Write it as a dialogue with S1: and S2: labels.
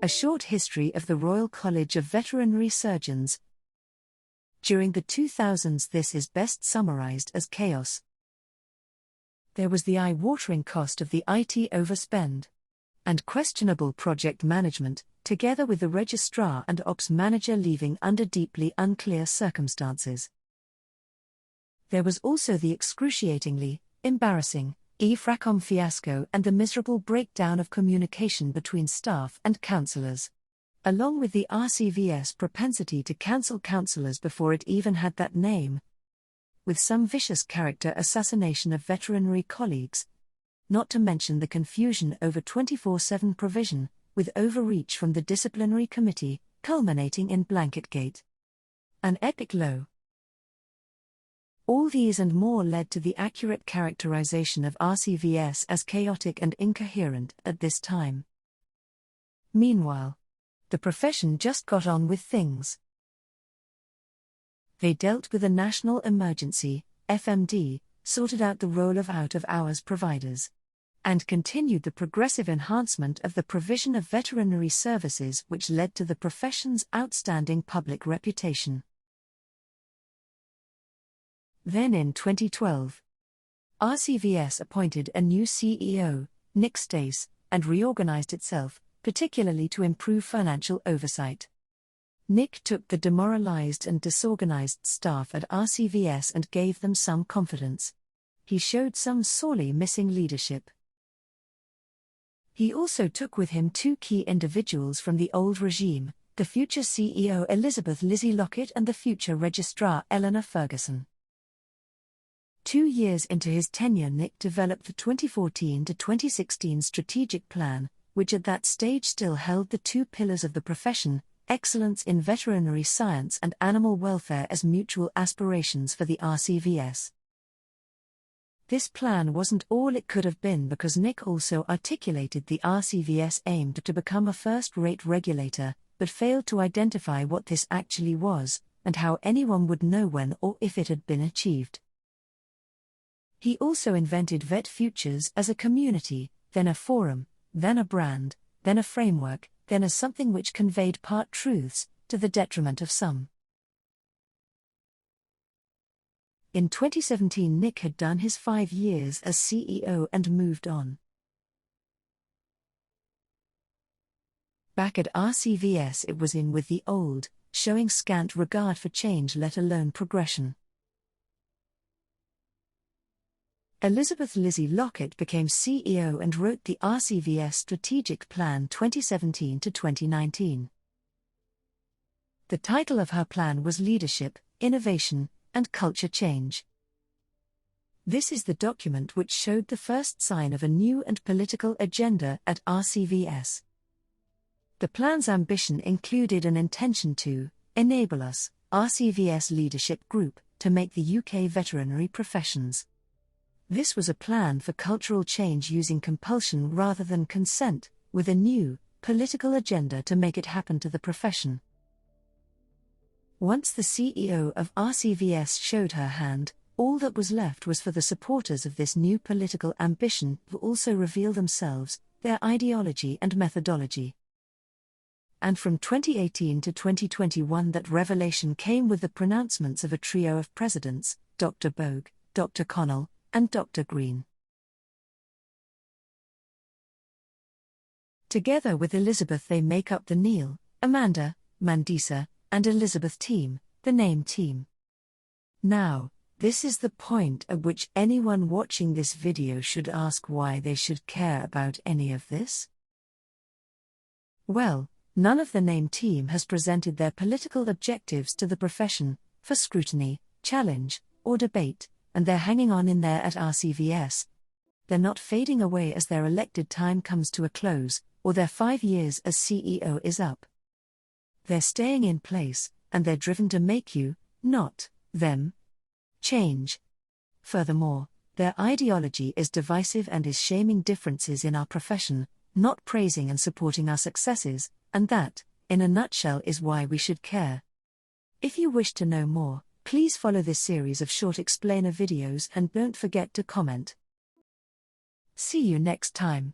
S1: A short history of the Royal College of Veterinary Surgeons. During the 2000s, this is best summarized as chaos. There was the eye-watering cost of the IT overspend and questionable project management, together with the registrar and ops manager leaving under deeply unclear circumstances. There was also the excruciatingly embarrassing Fracom fiasco and the miserable breakdown of communication between staff and councillors, along with the RCVS propensity to cancel councillors before it even had that name, with some vicious character assassination of veterinary colleagues, not to mention the confusion over 24/7 provision, with overreach from the disciplinary committee, culminating in Blanketgate. An epic low. All these and more led to the accurate characterization of RCVS as chaotic and incoherent at this time. Meanwhile, the profession just got on with things. They dealt with a national emergency, FMD, sorted out the role of out-of-hours providers, and continued the progressive enhancement of the provision of veterinary services, which led to the profession's outstanding public reputation. Then in 2012, RCVS appointed a new CEO, Nick Stace, and reorganized itself, particularly to improve financial oversight. Nick took the demoralized and disorganized staff at RCVS and gave them some confidence. He showed some sorely missing leadership. He also took with him two key individuals from the old regime, the future CEO Elizabeth Lizzie Lockett and the future Registrar Eleanor Ferguson. 2 years into his tenure, Nick developed the 2014 to 2016 strategic plan, which at that stage still held the two pillars of the profession, excellence in veterinary science and animal welfare, as mutual aspirations for the RCVS. This plan wasn't all it could have been, because Nick also articulated the RCVS aimed to become a first-rate regulator, but failed to identify what this actually was, and how anyone would know when or if it had been achieved. He also invented Vet Futures as a community, then a forum, then a brand, then a framework, then as something which conveyed part truths, to the detriment of some. In 2017, Nick had done his 5 years as CEO and moved on. Back at RCVS, it was in with the old, showing scant regard for change, let alone progression. Elizabeth Lizzie Lockett became CEO and wrote the RCVS Strategic Plan 2017 to 2019. The title of her plan was Leadership, Innovation, and Culture Change. This is the document which showed the first sign of a new and political agenda at RCVS. The plan's ambition included an intention to enable us, RCVS Leadership Group, to make the UK veterinary professions. This was a plan for cultural change using compulsion rather than consent, with a new, political agenda to make it happen to the profession. Once the CEO of RCVS showed her hand, all that was left was for the supporters of this new political ambition to also reveal themselves, their ideology and methodology. And from 2018 to 2021 that revelation came with the pronouncements of a trio of presidents, Dr. Bogue, Dr. Connell, and Dr. Green. Together with Elizabeth, they make up the Neil, Amanda, Mandisa, and Elizabeth team, the name team. Now, this is the point at which anyone watching this video should ask why they should care about any of this. Well, none of the name team has presented their political objectives to the profession, for scrutiny, challenge, or debate, and they're hanging on in there at RCVS. They're not fading away as their elected time comes to a close, or their 5 years as CEO is up. They're staying in place, and they're driven to make you, not them, change. Furthermore, their ideology is divisive and is shaming differences in our profession, not praising and supporting our successes, and that, in a nutshell, is why we should care. If you wish to know more, please follow this series of short explainer videos and don't forget to comment. See you next time.